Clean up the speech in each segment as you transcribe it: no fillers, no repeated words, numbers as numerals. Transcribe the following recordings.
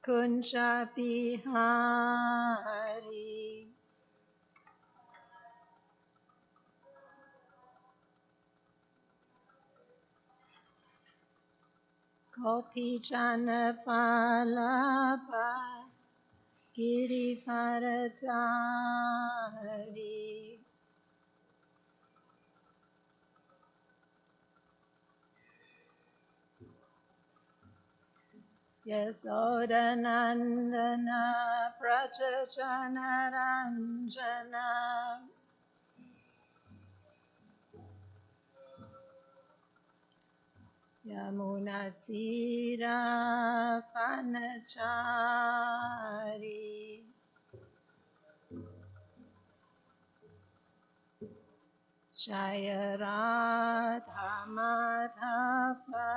Kunja Bihari. Gopi Jana Vallabha Girivaradari. Yasodanandana Prajajana Ranjana Yamunatira Panachari. Jaya Radha Madhava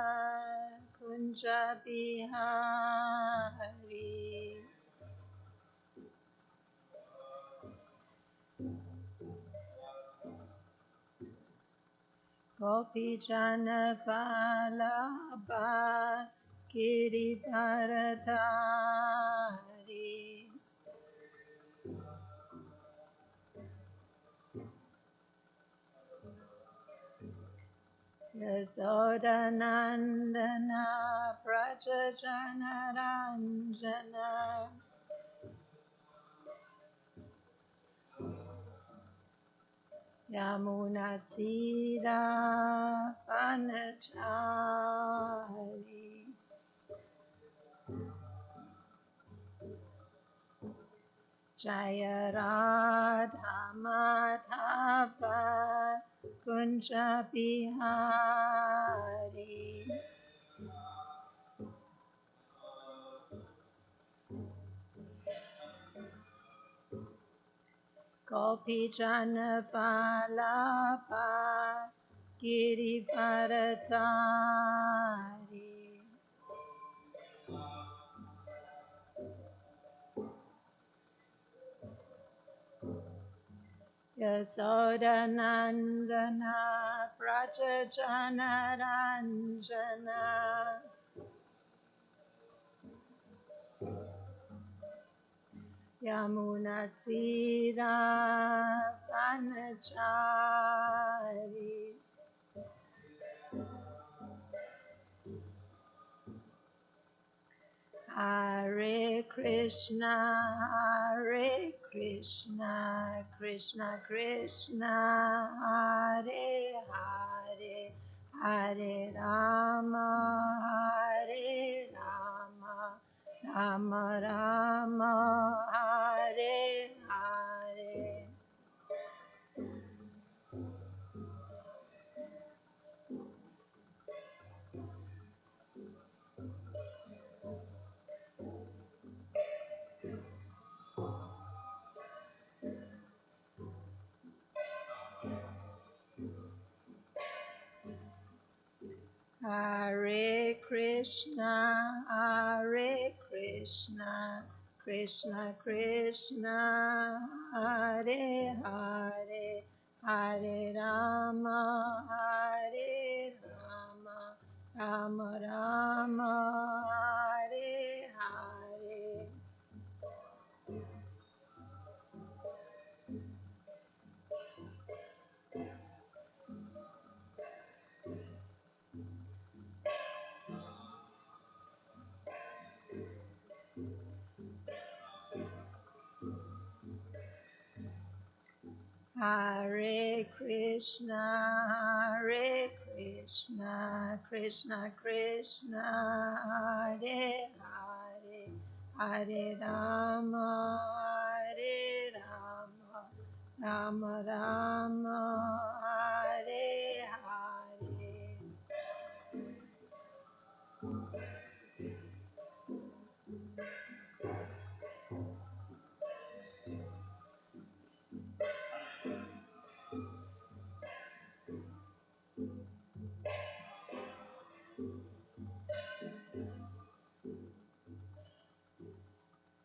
Kunja Bihari. Gopi Jana Vallabha Girivaradari. Yasodanandana Prajajana Ranjana Yamunatira Panachari. Jaya Radha Madhava Kunja Bihari. Gopi Jana Vallabha Girivaradari. Yasodanandana Prajajana Ranjana Yamunatira Panachari. Hare Krishna, Krishna Krishna, Hare Hare, Hare Rama, Rama Rama, Hare Hare. Hare Krishna, Krishna Krishna, Hare Hare, Hare Rama, Rama Rama, Hare Hare. Hare Krishna, Krishna Krishna, Hare Hare, Hare Rama, Rama Rama, Hare Hare.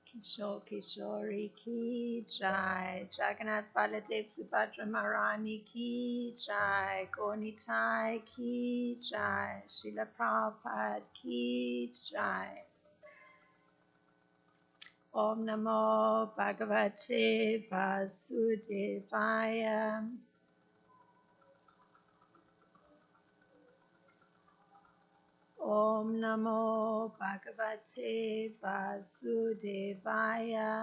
Kishore Kishori ki jai, Jagannath Baladev Subhadra Maharani ki jai, Gonitai ki jai, Srila Prabhupada ki jai. Om Namo Bhagavate Vasudevaya. Om Namo Bhagavate Vasudevaya.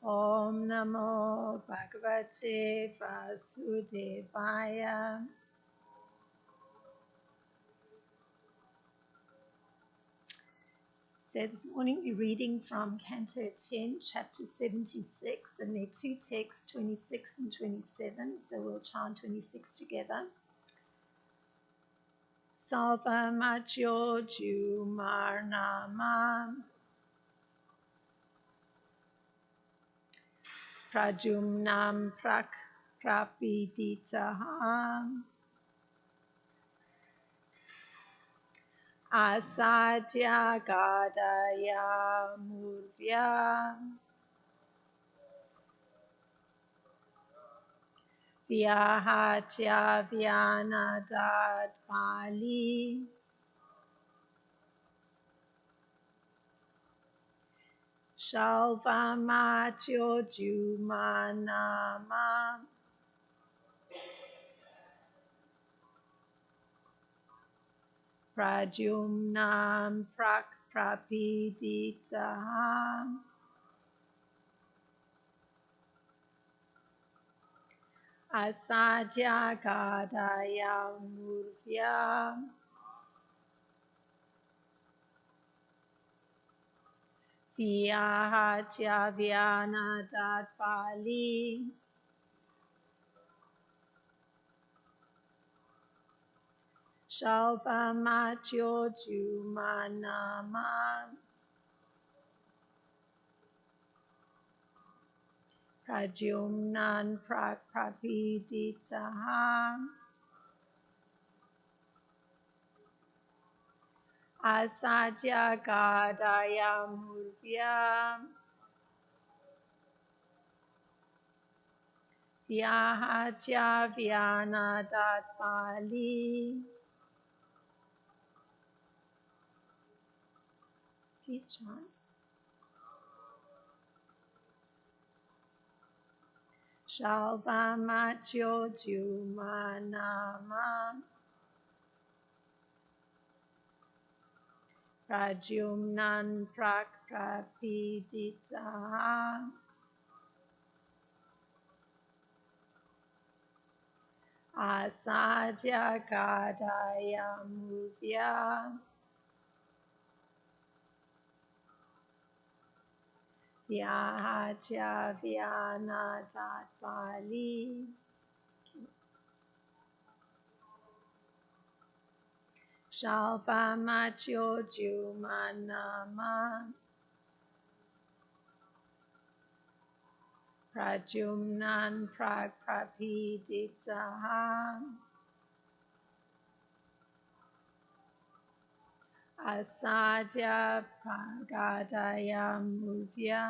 Om Namo Bhagavate Vasudevaya. So this morning we're reading from Canto 10, chapter 76, and there are two texts, 26 and 27, so we'll chant 26 together. Salva Macho Jumarnama Prajumnam Prak Prapiditaham Asadya Gadaya Murvya Vyahatya Vyanadad Pali Shalvamatyo Jumanama Prajumnam Prak Prapiditaham Asadya Gadaya Murvya Vyahatya Vyanadad Pali Shalvamatyo Jumanama Prajumnan Prak Prapiditaham Asadya Gadaya Murvya Vyahatya Vyanadad Pali. Please chant. Shalvamatyo Jumanama Prajumnan Prak Prapiditaham Asadya Gadaya Murvya Vyahatya Vyanadad Pali Shalvamatyo Jumanama Prajumnan Prak Prapiditaham Asadya Gadaya Murvya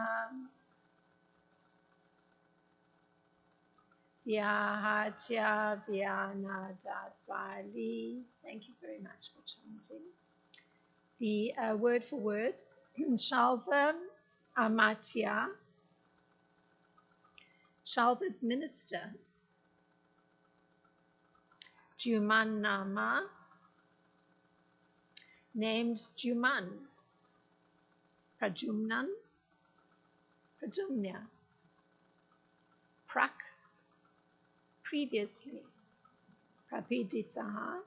Vyahatya Vyanadad Pali. Thank you very much for chanting. The word for word, Shalva Amatya. Shalva's minister. Jumannama, named Juman. Prajumnan, Prajumnya. Prak, previously. Prapiditaha,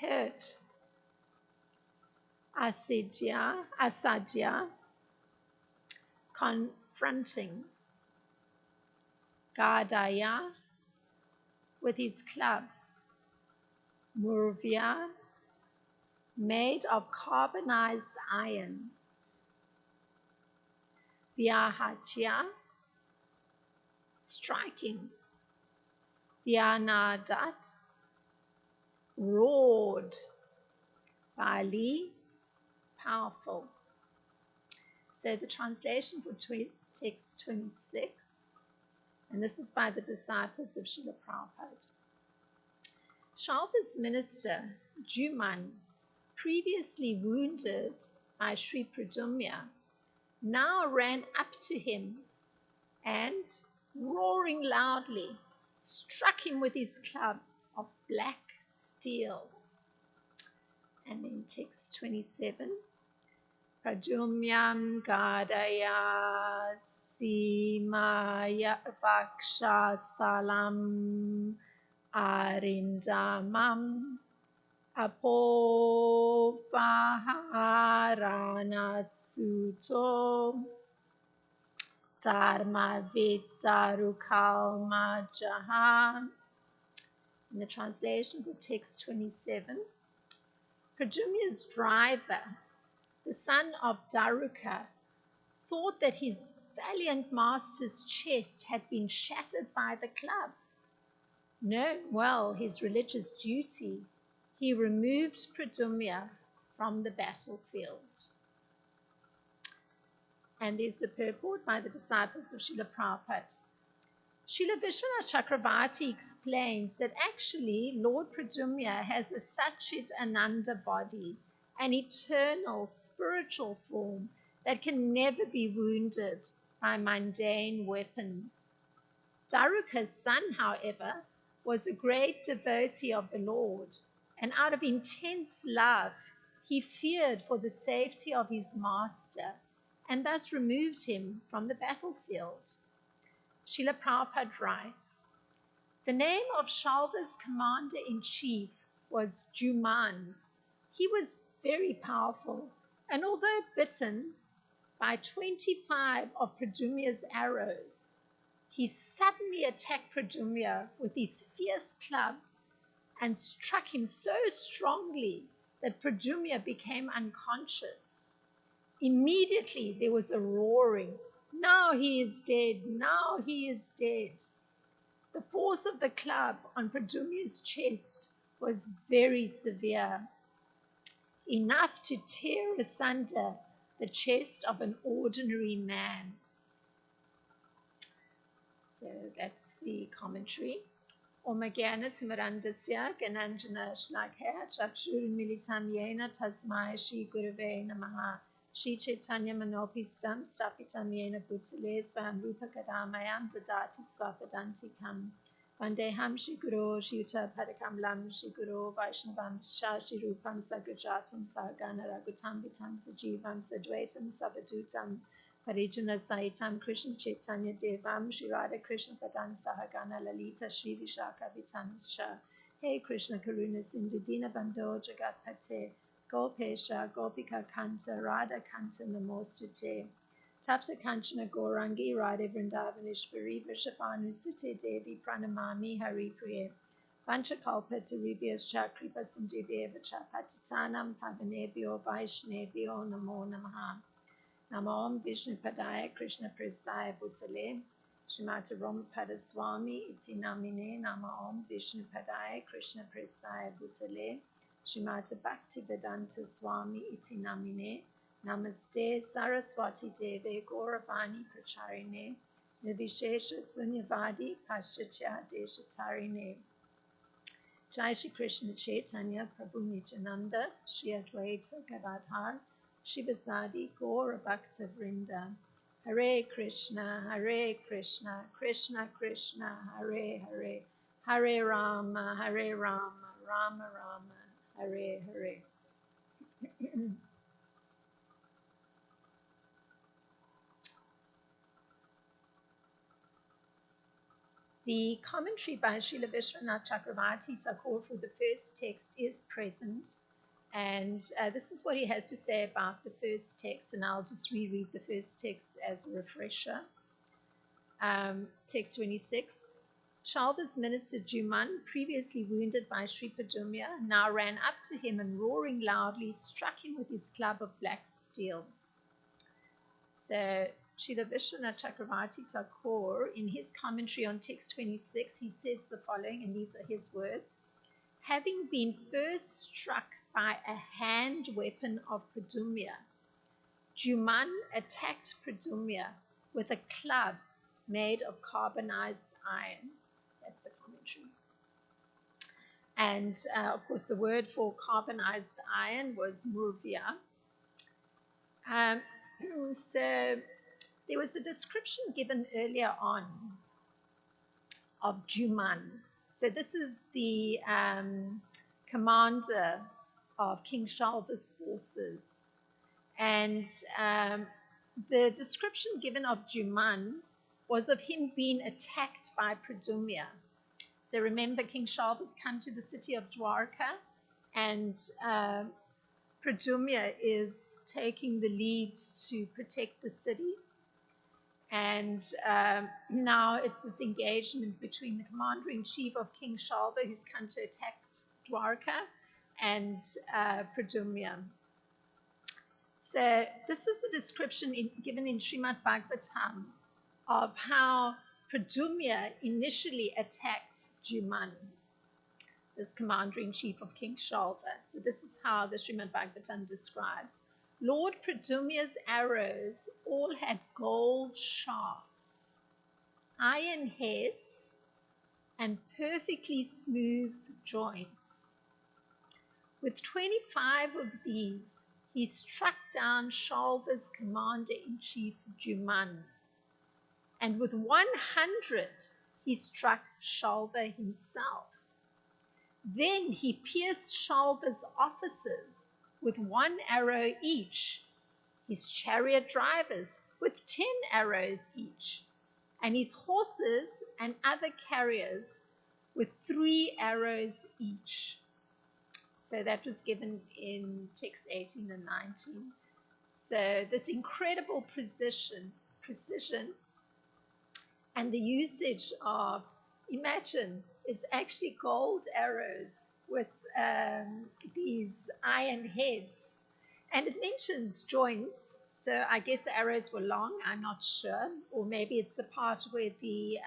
hurt. Asadya, confronting. Gadaya, with his club. Murvya, made of carbonized iron. Vyahatya, striking. Vyanadat, roared. Pali, powerful. So the translation for text 26, and this is by the disciples of Srila Prabhupada. Shalva's minister, Juman, previously wounded by Sri Pradumya, now ran up to him and, roaring loudly, struck him with his club of black steel. And then text 27. Pradumyam gadaya simaya vakshastalam arindamam apopaharanatsuto dharma vitarukalma jahan. In the translation for text 27, Pradumya's driver, the son of Daruka, thought that his valiant master's chest had been shattered by the club. Knowing well his religious duty, he removed Pradumya from the battlefield. And there's a purport by the disciples of Srila Prabhupada. Srila Vishwanath Chakravarti explains that actually Lord Pradumya has a Satchit Ananda body, an eternal spiritual form that can never be wounded by mundane weapons. Daruka's son, however, was a great devotee of the Lord, and out of intense love, he feared for the safety of his master, and thus removed him from the battlefield. Srila Prabhupada writes, the name of Shalva's commander-in-chief was Juman. He was very powerful, and although bitten by 25 of Pradumya's arrows, he suddenly attacked Pradumya with his fierce club and struck him so strongly that Pradumya became unconscious. Immediately there was a roaring, now he is dead, now he is dead. The force of the club on Pradumya's chest was very severe, enough to tear asunder the chest of an ordinary man. So that's the commentary. Om Gyana Timirandasya Gananjana Shlakaya Chakshur Militam Yena Tasmai Shri Gurave Namaha Shri Chaitanya Manopistam Stapitam Yena Bhutale Svam Rupa Kadamayam Dadati Swapadantikam Vandeham Shri Guru Shri Uta Padakam Lam Shri Guru Vaishnavam Shah Shri Rupam Sagrajatam Sahagana Ragutam Vitam Sajivam Sadvaitam Savadutam Parijana Saitam Krishna Chaitanya Devam Shri Radha Krishna Padan Sahagana Lalita Shri Vishaka Vitamscha Hey Krishna Karuna Sindhu Dina Bandho Jagat Pate Gopesha Gopika Kanta Radha Kanta Namostute Tapsa Kanchana Gorangi Radha Vrindavanishvari Vishapanu Sute Devi Pranamami Hari Priye Vanchakalpa Taribhyas Chakripa Sindhibhya Vachapatitanam Pavanebhyo Vaishnebhyo Namo Namaha Namo Om Vishnu Padaya Krishna Prasthaya Bhutale Shrimati Romapada Swami Iti Namine Namo Om Vishnu Padaya Krishna Prasthaya Bhutale Shrimati Bhakti Vedanta Swami Iti Namine Namaste Saraswati Deve Gauravani Pracharine Nirvishesha Sunyavadi Paschatya Deshatarine Jai Shri Krishna Chaitanya Prabhu Nityananda Shri Advaita Gadadhar Shivasadi Gaura Bhakta Vrinda Hare Krishna, Krishna Krishna, Hare Hare, Hare Rama, Rama Rama, Hare Hare. The commentary by Srila Vishwanath Chakravarti Thakur for the first text is present. And this is what he has to say about the first text, and I'll just reread the first text as a refresher. Text 26. Shalva's minister Juman, previously wounded by Sri Pradumya, now ran up to him and roaring loudly struck him with his club of black steel. So Srila Vishwanath Chakravarti Thakur, in his commentary on text 26, he says the following, and these are his words. Having been first struck by a hand weapon of Pradumya, Juman attacked Pradumya with a club made of carbonized iron. That's the commentary. And of course, the word for carbonized iron was murvia. So there was a description given earlier on of Juman. So this is the commander of King Shalva's forces. And the description given of Juman was of him being attacked by Pradumya. So remember, King Shalva's come to the city of Dwarka, and Pradumya is taking the lead to protect the city. And now it's this engagement between the commander-in-chief of King Shalva, who's come to attack Dwarka, and Pradumya. So this was the description given in Srimad Bhagavatam of how Pradumya initially attacked Juman, this commander-in-chief of King Shalva. So this is how the Srimad Bhagavatam describes. Lord Pradumya's arrows all had gold shafts, iron heads, and perfectly smooth joints. With 25 of these, he struck down Shalva's commander-in-chief Juman, and with 100 he struck Shalva himself. Then he pierced Shalva's officers with 1 arrow each, his chariot drivers with 10 arrows each, and his horses and other carriers with 3 arrows each. So that was given in text 18 and 19. So this incredible precision and the usage of, imagine, it's actually gold arrows with these iron heads. And it mentions joints, so I guess the arrows were long, I'm not sure. Or maybe it's the part where the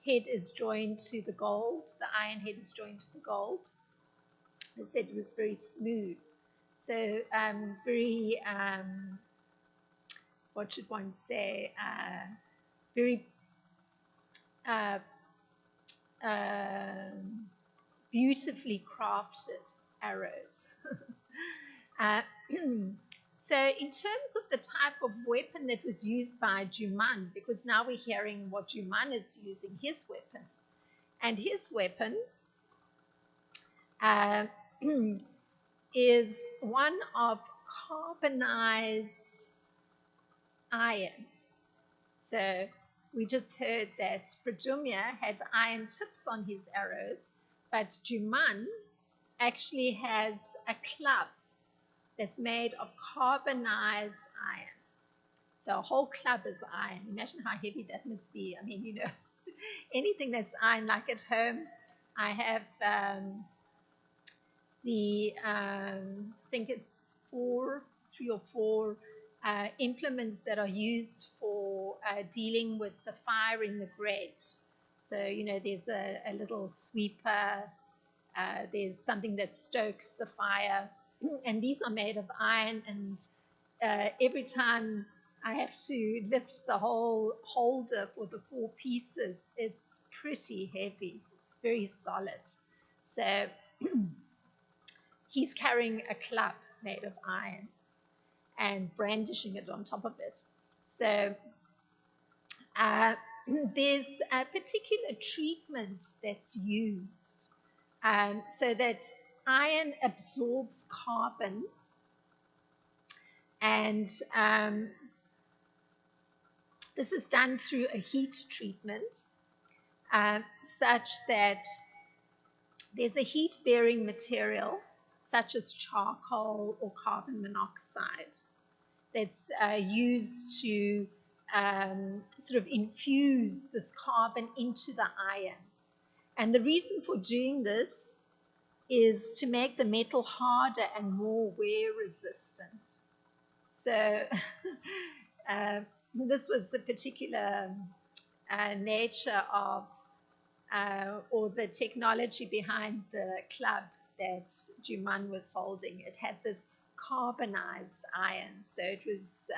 head is joined to the gold, the iron head is joined to the gold. They said it was very smooth. So very, what should one say, very beautifully crafted arrows. So in terms of the type of weapon that was used by Juman, because now we're hearing what Juman is using, his weapon. And his weapon is one of carbonized iron. So we just heard that Pradumya had iron tips on his arrows, but Juman actually has a club that's made of carbonized iron. So a whole club is iron. Imagine how heavy that must be. I mean, anything that's iron, like at home, I have I think it's 3 or 4 implements that are used for dealing with the fire in the grate. So, there's a little sweeper, there's something that stokes the fire, and these are made of iron, and every time I have to lift the whole holder for the 4 pieces, it's pretty heavy. It's very solid. So he's carrying a club made of iron and brandishing it on top of it. So there's a particular treatment that's used so that iron absorbs carbon, and this is done through a heat treatment such that there's a heat-bearing material such as charcoal or carbon monoxide that's used to sort of infuse this carbon into the iron. And the reason for doing this is to make the metal harder and more wear resistant. So this was the particular nature of or the technology behind the club that Juman was holding. It had this carbonized iron, so it was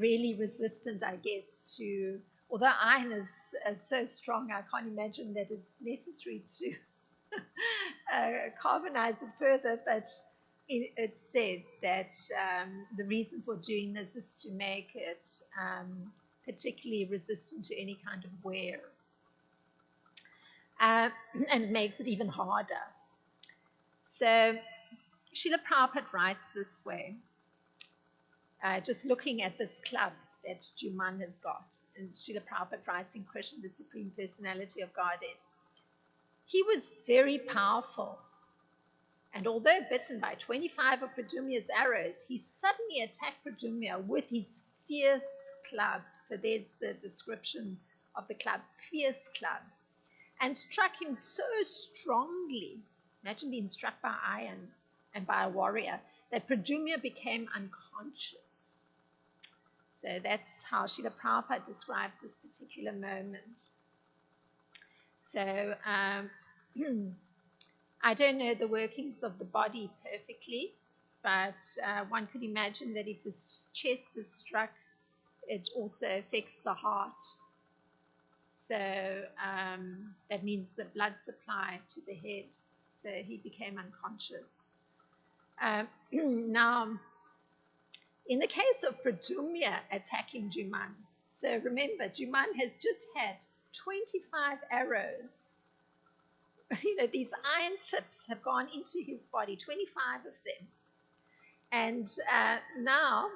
really resistant, I guess, to although iron is so strong, I can't imagine that it's necessary to carbonize it further, but it's said that the reason for doing this is to make it particularly resistant to any kind of wear. And it makes it even harder. So Srila Prabhupada writes this way, just looking at this club that Juman has got, and Srila Prabhupada writes in Krishna, the Supreme Personality of Godhead. He was very powerful, and although bitten by 25 of Pradyumna's arrows, he suddenly attacked Pradyumna with his fierce club. So there's the description of the club, fierce club, and struck him so strongly, imagine being struck by iron and by a warrior, that Pradyumna became unconscious. So that's how Srila Prabhupada describes this particular moment. So I don't know the workings of the body perfectly, but one could imagine that if the chest is struck, it also affects the heart. So that means the blood supply to the head. So he became unconscious. Now, in the case of Pradyumna attacking Juman, so remember, Juman has just had 25 arrows. These iron tips have gone into his body, 25 of them. And now,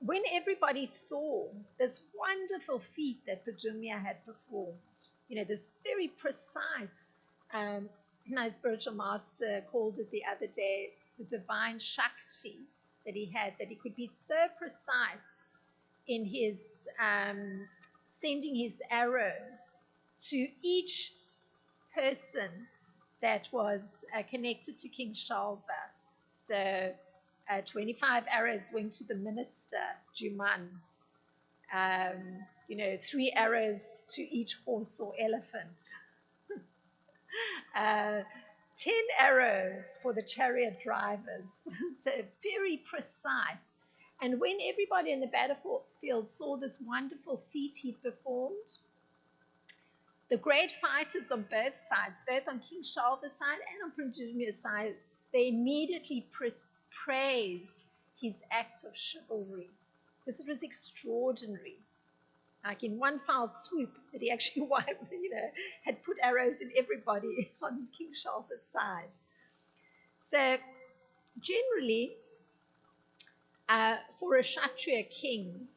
when everybody saw this wonderful feat that Pradyumna had performed, this very precise, my spiritual master called it the other day, the divine Shakti that he had, that he could be so precise in his sending his arrows to each person that was connected to King Shalva. So 25 arrows went to the minister, Juman. 3 arrows to each horse or elephant. 10 arrows for the chariot drivers. So very precise. And when everybody in the battlefield saw this wonderful feat he'd performed, the great fighters on both sides, both on King Shalva's side and on Pradyumna's side, they immediately praised his acts of chivalry, because it was extraordinary. Like in one foul swoop, that he actually had put arrows in everybody on King Shalva's side. So generally, for a Kshatriya king,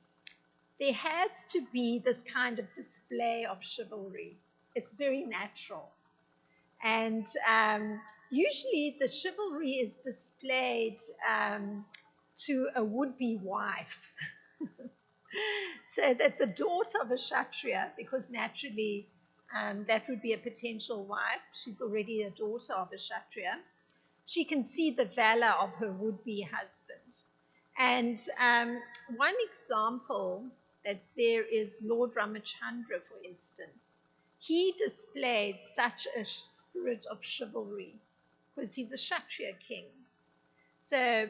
there has to be this kind of display of chivalry. It's very natural. And usually the chivalry is displayed to a would-be wife. So that the daughter of a Kshatriya, because naturally that would be a potential wife, she's already a daughter of a Kshatriya, she can see the valor of her would-be husband. And one example that's there is Lord Ramachandra, for instance. He displayed such a spirit of chivalry because he's a Kshatriya king. So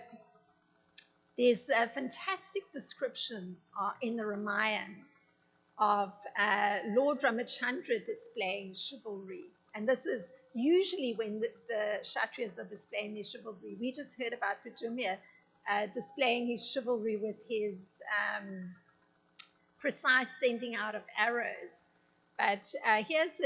there's a fantastic description in the Ramayana of Lord Ramachandra displaying chivalry. And this is usually when the Kshatriyas are displaying their chivalry. We just heard about Pradyumna displaying his chivalry with his precise sending out of arrows. But here's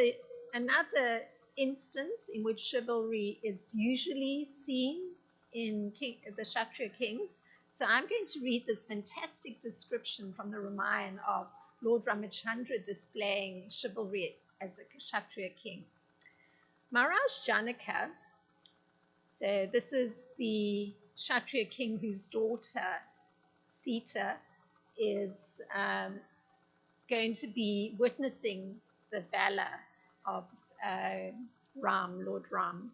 another instance in which chivalry is usually seen in the Kshatriya kings. So I'm going to read this fantastic description from the Ramayana of Lord Ramachandra displaying chivalry as a Kshatriya king. Maharaj Janaka, so this is the Kshatriya king whose daughter, Sita, is going to be witnessing the valor of Ram, Lord Ram.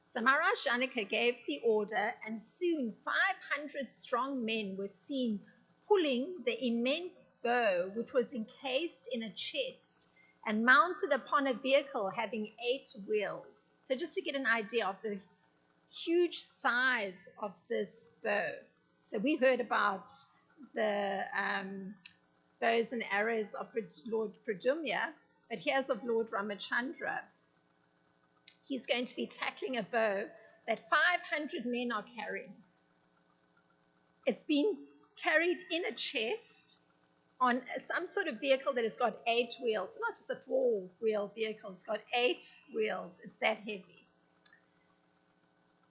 So Maharaj Janaka gave the order, and soon 500 strong men were seen pulling the immense bow, which was encased in a chest and mounted upon a vehicle having 8 wheels. So just to get an idea of the huge size of this bow. So we heard about the bows and arrows of Lord Pradyumna, but here's of Lord Ramachandra. He's going to be tackling a bow that 500 men are carrying. It's been carried in a chest on some sort of vehicle that has got 8 wheels, not just a 4-wheel vehicle, it's got 8 wheels. It's that heavy.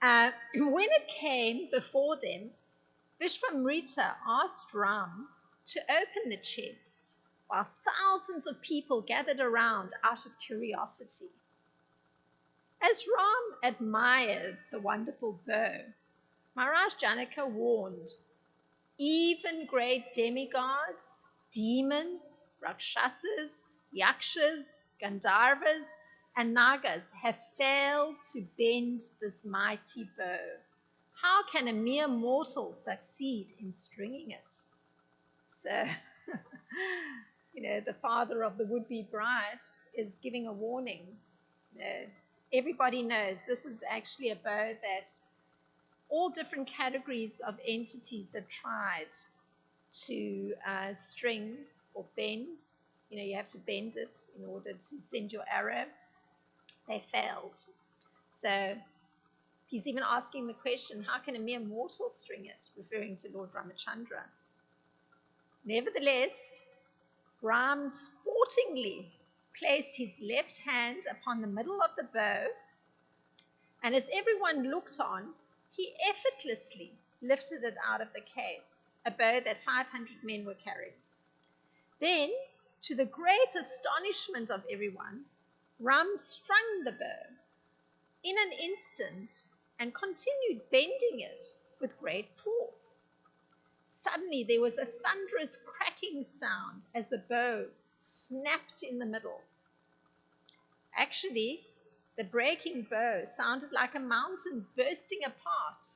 When it came before them, Vishwamrita asked Ram to open the chest while thousands of people gathered around out of curiosity. As Ram admired the wonderful bow, Maharaj Janaka warned, even great demigods, demons, rakshasas, yakshas, gandharvas, and nagas have failed to bend this mighty bow. How can a mere mortal succeed in stringing it? So, the father of the would-be bride is giving a warning. Everybody knows this is actually a bow that all different categories of entities have tried to string or bend. You have to bend it in order to send your arrow. They failed. So he's even asking the question, how can a mere mortal string it? Referring to Lord Ramachandra. Nevertheless, Ram sportingly placed his left hand upon the middle of the bow, and as everyone looked on, he effortlessly lifted it out of the case, a bow that 500 men were carrying. Then, to the great astonishment of everyone, Ram strung the bow in an instant and continued bending it with great force. Suddenly, there was a thunderous cracking sound as the bow snapped in the middle. Actually, the breaking bow sounded like a mountain bursting apart,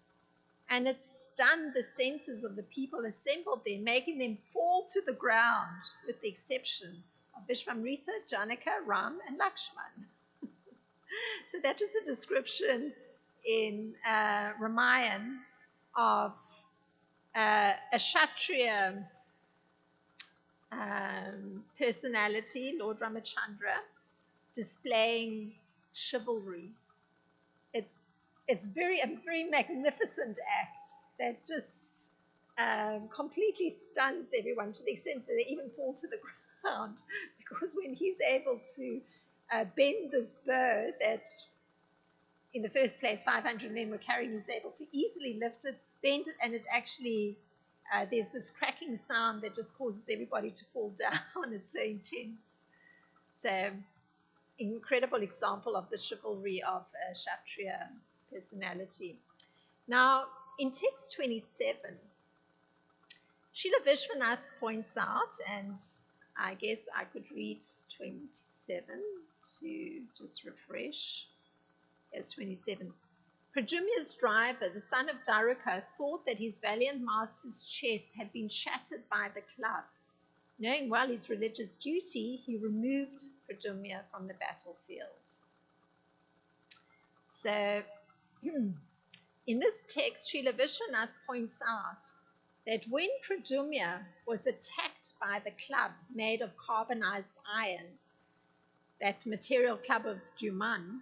and it stunned the senses of the people assembled there, making them fall to the ground, with the exception of Vishwamrita, Janaka, Ram, and Lakshman. So that was a description in Ramayana of a Kshatriya personality, Lord Ramachandra, displaying chivalry. It's a very magnificent act that just completely stuns everyone to the extent that they even fall to the ground, because when he's able to bend this bow that in the first place 500 men were carrying, he's able to easily lift it, bend it, and it actually there's this cracking sound that just causes everybody to fall down. It's so intense. So incredible example of the chivalry of a Kshatriya personality. Now, in text 27, Srila Vishwanath points out, and I guess I could read 27 to just refresh. Yes, 27. Pradyumna's driver, the son of Daruka, thought that his valiant master's chest had been shattered by the club. Knowing well his religious duty, he removed Pradyumna from the battlefield. So, in this text, Srila Vishwanath points out that when Pradyumna was attacked by the club made of carbonized iron, that material club of Juman,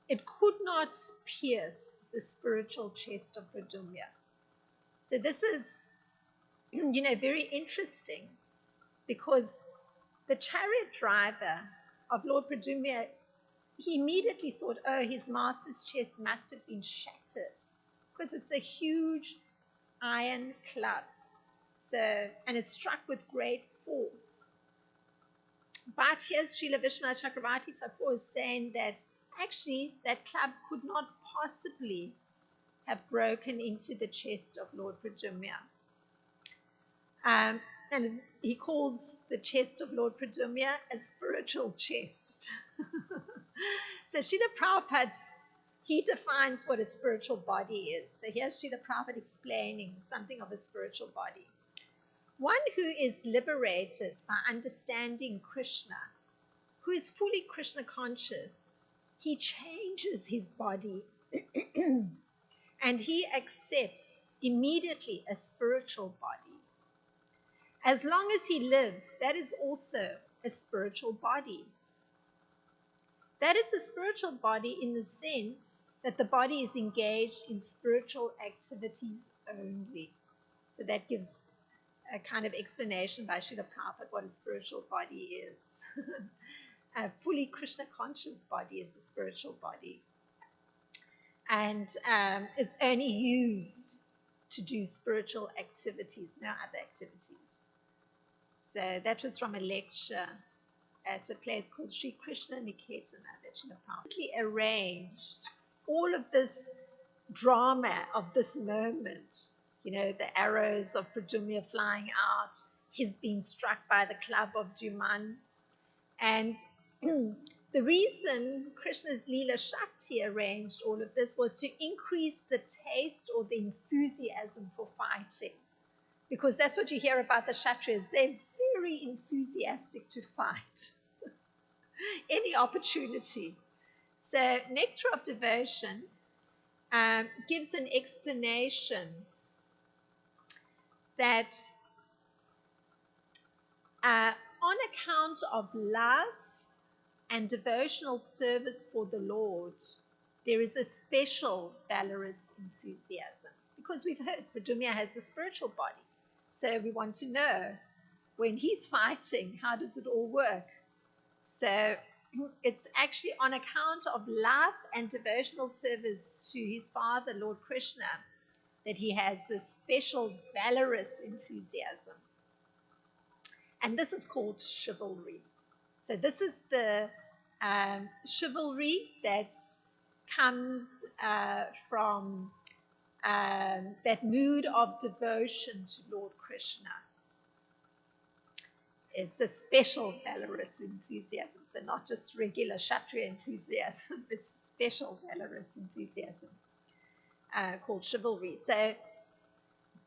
it could not pierce the spiritual chest of Pradyumna. So this is, very interesting, because the chariot driver of Lord Pradyumna, he immediately thought, oh, his master's chest must have been shattered, because it's a huge iron club. So, and it's struck with great force. But here's Srila Vishwanath Chakravarti Thakur saying that actually that club could not possibly have broken into the chest of Lord Pradyumna. And he calls the chest of Lord Pradyumna a spiritual chest. So Srila Prabhupada, he defines what a spiritual body is. So here's Srila Prabhupada explaining something of a spiritual body. One who is liberated by understanding Krishna, who is fully Krishna conscious, he changes his body and he accepts immediately a spiritual body. As long as he lives, that is also a spiritual body. That is a spiritual body in the sense that the body is engaged in spiritual activities only. So that gives a kind of explanation by Srila Prabhupada what a spiritual body is. A fully Krishna conscious body is a spiritual body, and is only used to do spiritual activities, no other activities. So that was from a lecture at a place called H.G.Krsnarcana that Srila Prabhupada arranged all of this drama of this moment. You know, the arrows of Pradumya flying out, his being struck by the club of Juman. And the reason Krishna's Leela Shakti arranged all of this was to increase the taste or the enthusiasm for fighting. Because that's what you hear about the Kshatriyas. They're very enthusiastic to fight. Any opportunity. So Nectar of Devotion gives an explanation that on account of love and devotional service for the Lord, there is a special valorous enthusiasm. Because we've heard Pradumya has a spiritual body. So we want to know, when he's fighting, how does it all work? So it's actually on account of love and devotional service to his father, Lord Krishna, that he has this special valorous enthusiasm. And this is called chivalry. So this is the chivalry that comes from that mood of devotion to Lord Krishna. It's a special valorous enthusiasm, so not just regular Kshatriya enthusiasm, it's special valorous enthusiasm called chivalry. So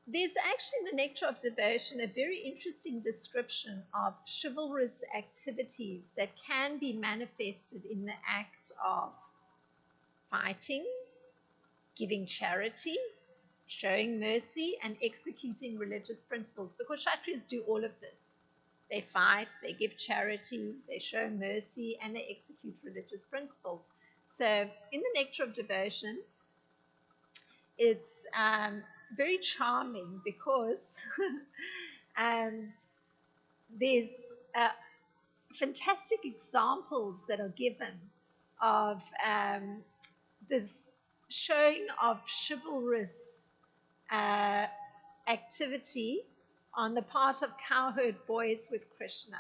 there's actually in the Nectar of Devotion a very interesting description of chivalrous activities that can be manifested in the act of fighting, giving charity, showing mercy, and executing religious principles. Because Kshatriyas do all of this. They fight, they give charity, they show mercy, and they execute religious principles. So in the Nectar of Devotion, it's very charming because there's fantastic examples that are given of this showing of chivalrous activity on the part of cowherd boys with Krishna.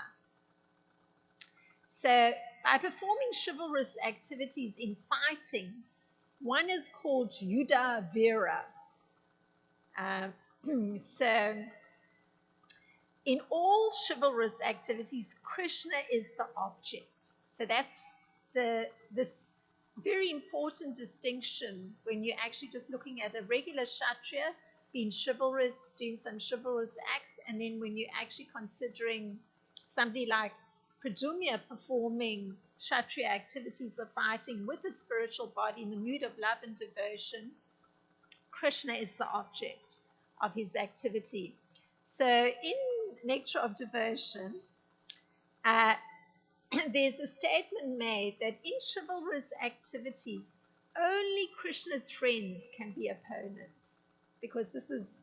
So by performing chivalrous activities in fighting, one is called Yuddha Veera. So in all chivalrous activities, Krishna is the object. So that's this very important distinction when you're actually just looking at a regular Kshatriya being chivalrous, doing some chivalrous acts, and then when you're actually considering somebody like Pradumya performing Kshatriya activities of fighting with a spiritual body in the mood of love and devotion, Krishna is the object of his activity. So in Nectar of Devotion, there's a statement made that in chivalrous activities, only Krishna's friends can be opponents. Because this is,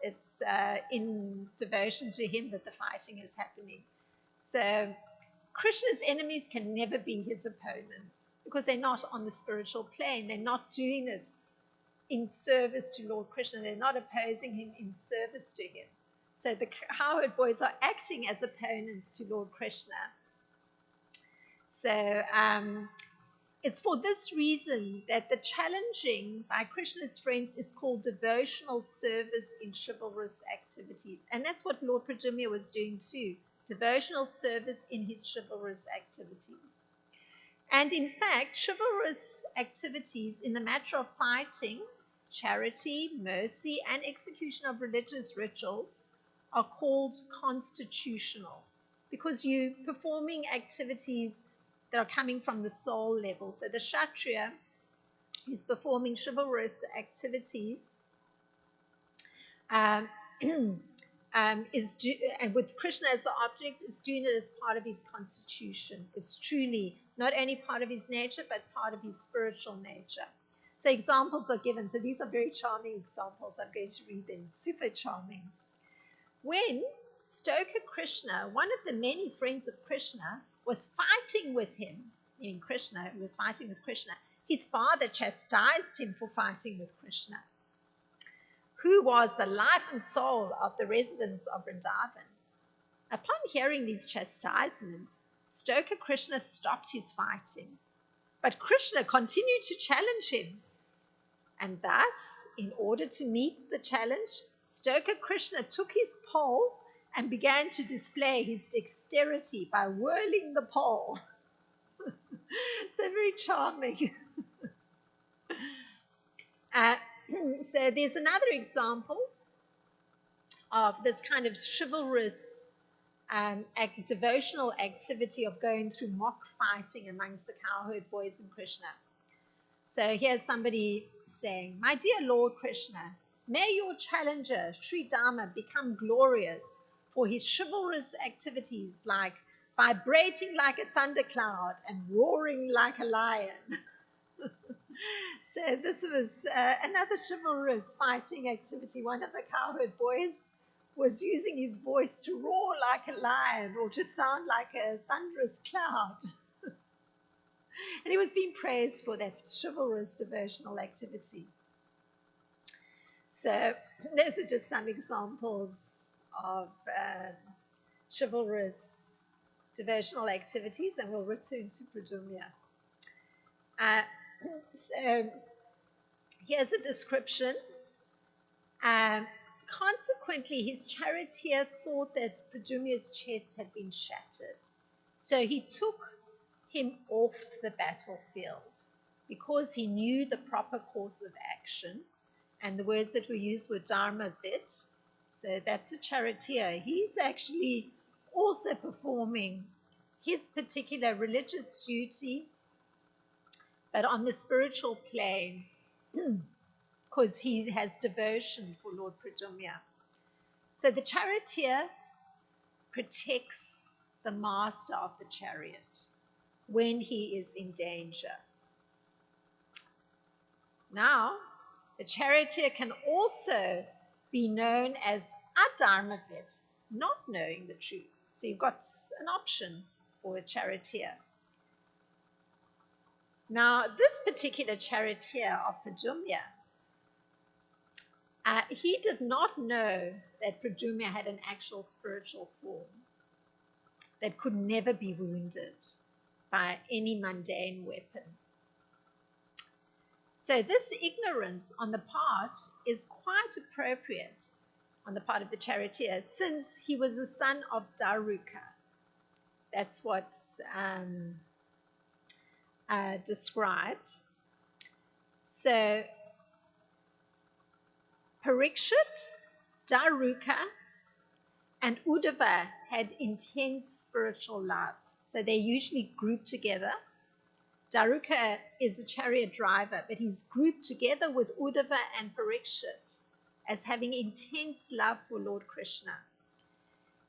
it's in devotion to him that the fighting is happening. So Krishna's enemies can never be his opponents because they're not on the spiritual plane. They're not doing it in service to Lord Krishna. They're not opposing him in service to him. So the cowherd boys are acting as opponents to Lord Krishna. So it's for this reason that the challenging by Krishna's friends is called devotional service in chivalrous activities. And that's what Lord Pradumya was doing too, devotional service in his chivalrous activities. And in fact, chivalrous activities in the matter of fighting, charity, mercy, and execution of religious rituals are called constitutional because you're performing activities that are coming from the soul level. So the Kshatriya who's performing chivalrous activities, um, and with Krishna as the object, is doing it as part of his constitution. It's truly not only part of his nature, but part of his spiritual nature. So examples are given. So these are very charming examples. I'm going to read them. Super charming. When Stoker Krishna, one of the many friends of Krishna, was fighting with him, meaning Krishna, who was fighting with Krishna, his father chastised him for fighting with Krishna, who was the life and soul of the residents of Vrindavan. Upon hearing these chastisements, Stoker Krishna stopped his fighting, but Krishna continued to challenge him. And thus, in order to meet the challenge, Stoker Krishna took his pole and began to display his dexterity by whirling the pole. So very charming. So there's another example of this kind of chivalrous devotional activity of going through mock fighting amongst the cowherd boys in Krishna. So here's somebody saying, "My dear Lord Krishna, may your challenger, Sri Dharma, become glorious for his chivalrous activities like vibrating like a thundercloud and roaring like a lion." So this was another chivalrous fighting activity. One of the cowherd boys was using his voice to roar like a lion or to sound like a thunderous cloud. And he was being praised for that chivalrous devotional activity. So those are just some examples of chivalrous devotional activities, and we'll return to Pradumya. So here's a description. Consequently, his charioteer thought that Pradumya's chest had been shattered. So he took him off the battlefield because he knew the proper course of action. And the words that were used were dharma vit. So that's the charioteer. He's actually also performing his particular religious duty, but on the spiritual plane, because he has devotion for Lord Pradumya. So the charioteer protects the master of the chariot when he is in danger. Now, the charioteer can also be known as adharmavit, not knowing the truth. So you've got an option for a charioteer. Now, this particular charioteer of Pradumya, he did not know that Pradumya had an actual spiritual form that could never be wounded by any mundane weapon. So this ignorance on the part is quite appropriate on the part of the charioteer, since he was the son of Daruka. That's what's described. So Parikshit, Daruka, and Uddhava had intense spiritual love. So they're usually grouped together. Daruka is a chariot driver, but he's grouped together with Uddhava and Parikshit as having intense love for Lord Krishna.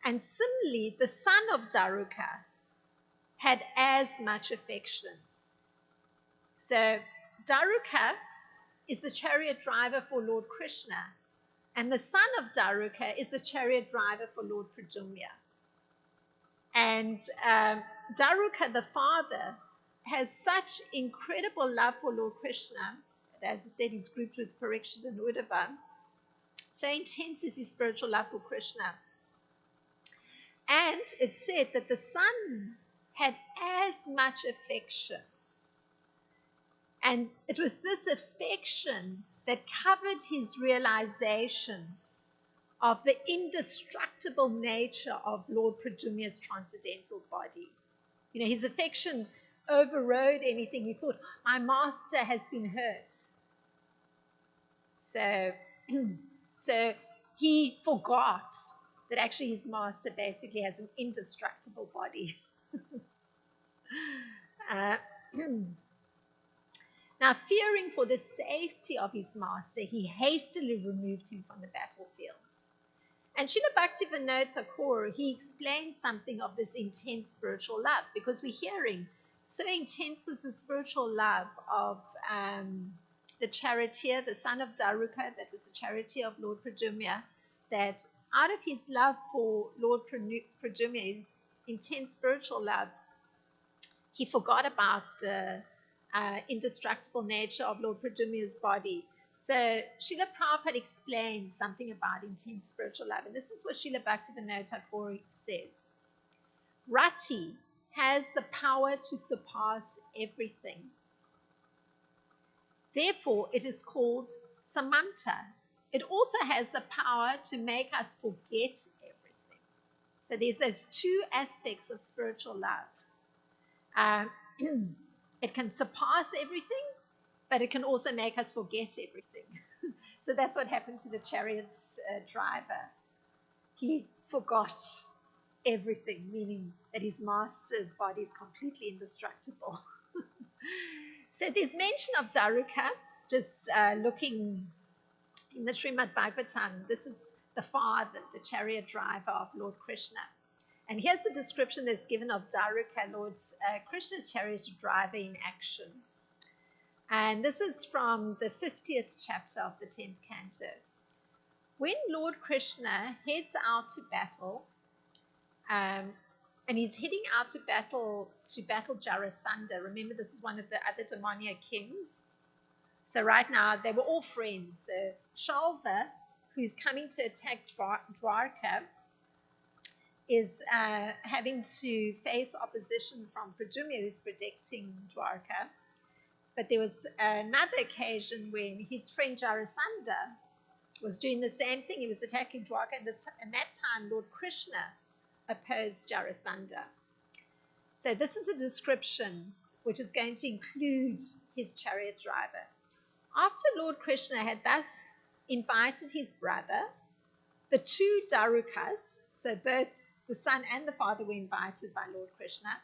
And similarly, the son of Daruka had as much affection. So Daruka is the chariot driver for Lord Krishna, and the son of Daruka is the chariot driver for Lord Pradumya. And Daruka, the father, has such incredible love for Lord Krishna. As I said, he's grouped with Parikshit and Uddhava. So intense is his spiritual love for Krishna. And it's said that the son had as much affection. And it was this affection that covered his realization of the indestructible nature of Lord Pradumya's transcendental body. You know, his affection overrode anything. He thought, my master has been hurt. So he forgot that actually his master basically has an indestructible body. Now, fearing for the safety of his master, he hastily removed him from the battlefield. And Srila Bhaktivinoda Thakur, he explained something of this intense spiritual love, because we're hearing so intense was the spiritual love of the charioteer, the son of Daruka, that was the charioteer of Lord Pradyumna, that out of his love for Lord Pradyumna, his intense spiritual love, he forgot about the indestructible nature of Lord Pradyumna's body. So Srila Prabhupada explains something about intense spiritual love, and this is what Srila Bhaktivinoda Thakur says. Rati has the power to surpass everything. Therefore, it is called Samanta. It also has the power to make us forget everything. So there's those two aspects of spiritual love. It can surpass everything, but it can also make us forget everything. So that's what happened to the chariot's driver. He forgot everything, meaning that his master's body is completely indestructible. So there's mention of Daruka, just looking in the Srimad Bhagavatam. This is the father, the chariot driver of Lord Krishna. And here's the description that's given of Daruka, Lord Krishna's chariot driver in action. And this is from the 50th chapter of the 10th canto. When Lord Krishna heads out to battle, and he's heading out to battle Jarasandha. Remember, this is one of the other demoniac kings. So right now, they were all friends. So Shalva, who's coming to attack Dwarka, is having to face opposition from Pradyumna, who's protecting Dwarka. But there was another occasion when his friend Jarasandha was doing the same thing. He was attacking Dwarka, and that time Lord Krishna opposed Jarasandha. So this is a description which is going to include his chariot driver. After Lord Krishna had thus invited his brother, the two Darukas, so both the son and the father were invited by Lord Krishna.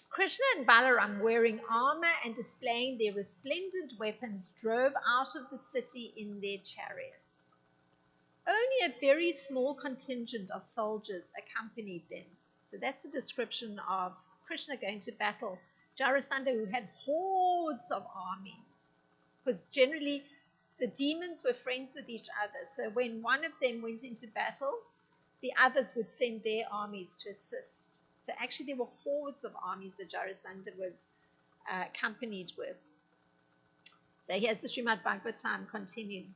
Krishna and Balaram, wearing armor and displaying their resplendent weapons, drove out of the city in their chariots. Only a very small contingent of soldiers accompanied them. So that's a description of Krishna going to battle Jarasandha, who had hordes of armies. Because generally the demons were friends with each other. So when one of them went into battle, the others would send their armies to assist. So actually there were hordes of armies that Jarasandha was accompanied with. So here's the Srimad Bhagavatam continuing.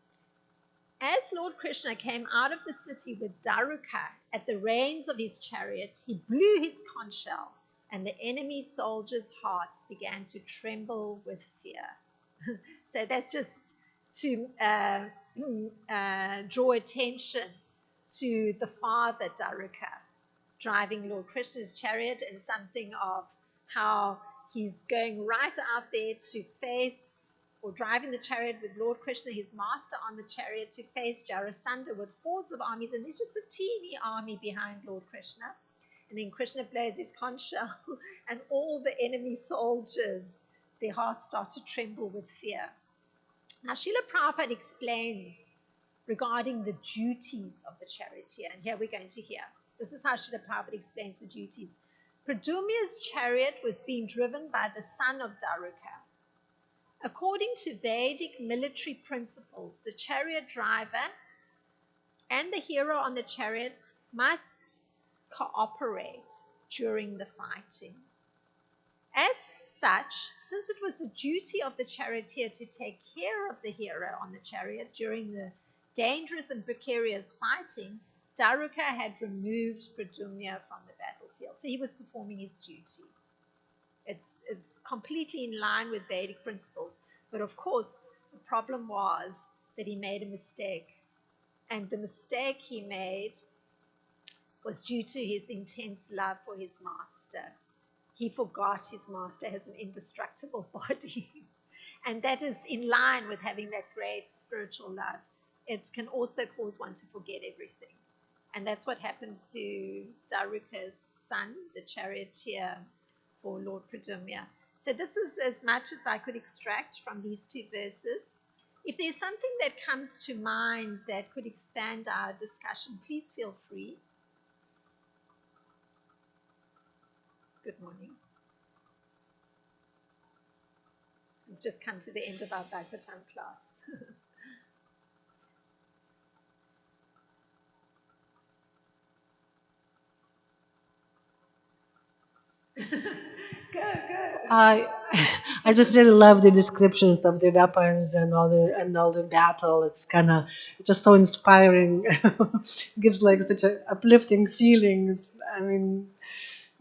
As Lord Krishna came out of the city with Daruka at the reins of his chariot, he blew his conch shell, and the enemy soldiers' hearts began to tremble with fear. So that's just to draw attention to the father Daruka driving Lord Krishna's chariot, and something of how he's going right out there to face, or driving the chariot with Lord Krishna, his master, on the chariot to face Jarasandha with hordes of armies, and there's just a teeny army behind Lord Krishna. And then Krishna blows his conch shell, and all the enemy soldiers, their hearts start to tremble with fear. Now, Srila Prabhupada explains regarding the duties of the charioteer, and here we're going to hear. This is how Srila Prabhupada explains the duties. Pradyumna's chariot was being driven by the son of Daruka. According to Vedic military principles, the chariot driver and the hero on the chariot must cooperate during the fighting. As such, since it was the duty of the charioteer to take care of the hero on the chariot during the dangerous and precarious fighting, Daruka had removed Pradyumna from the battlefield. So he was performing his duty. It's completely in line with Vedic principles. But of course, the problem was that he made a mistake. And the mistake he made was due to his intense love for his master. He forgot his master has an indestructible body. And that is in line with having that great spiritual love. It can also cause one to forget everything. And that's what happened to Daruka's son, the charioteer for Lord Pradyumna. So this is as much as I could extract from these two verses. If there's something that comes to mind that could expand our discussion, please feel free. Good morning. We've just come to the end of our Bhagavatam class. Go. I just really love the descriptions of the weapons and all the battle. It's just so inspiring. Gives like such a uplifting feelings. I mean,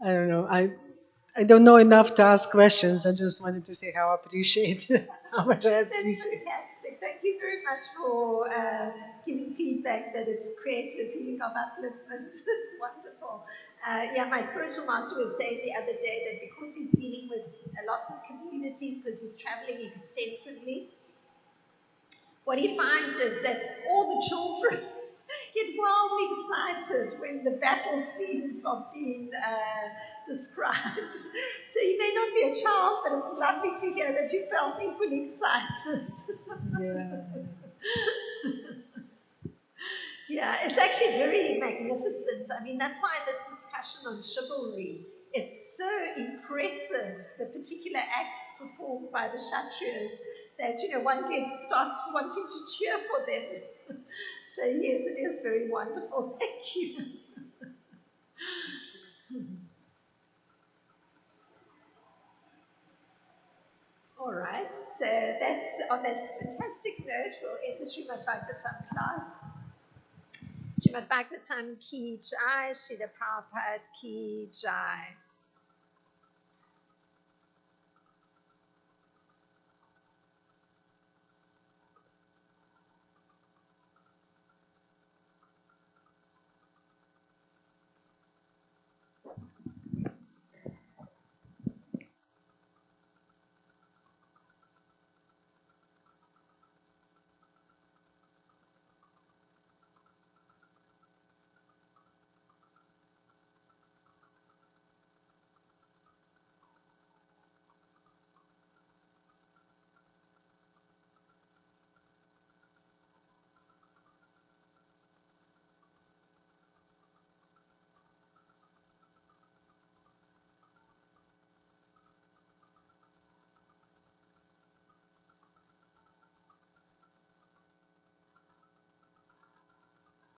I don't know. I don't know enough to ask questions. I just wanted to say how I appreciate how much I That's appreciate. fantastic. Thank you very much for giving feedback that it created a feeling of upliftment. It's wonderful. Yeah, my spiritual master was saying the other day that because he's dealing with lots of communities, because he's traveling extensively, what he finds is that all the children get wildly excited when the battle scenes are being described. So you may not be a child, but it's lovely to hear that you felt equally excited. Yeah. Yeah, it's actually very magnificent. I mean, that's why this discussion on chivalry, it's so impressive, the particular acts performed by the Kshatriyas, that, one starts wanting to cheer for them. So yes, it is very wonderful. Thank you. All right, so that's on that fantastic note, we'll end the Srimad Bhagavatam class. Srimad Bhagavatam ki jai, Srila Prabhupada ki jai.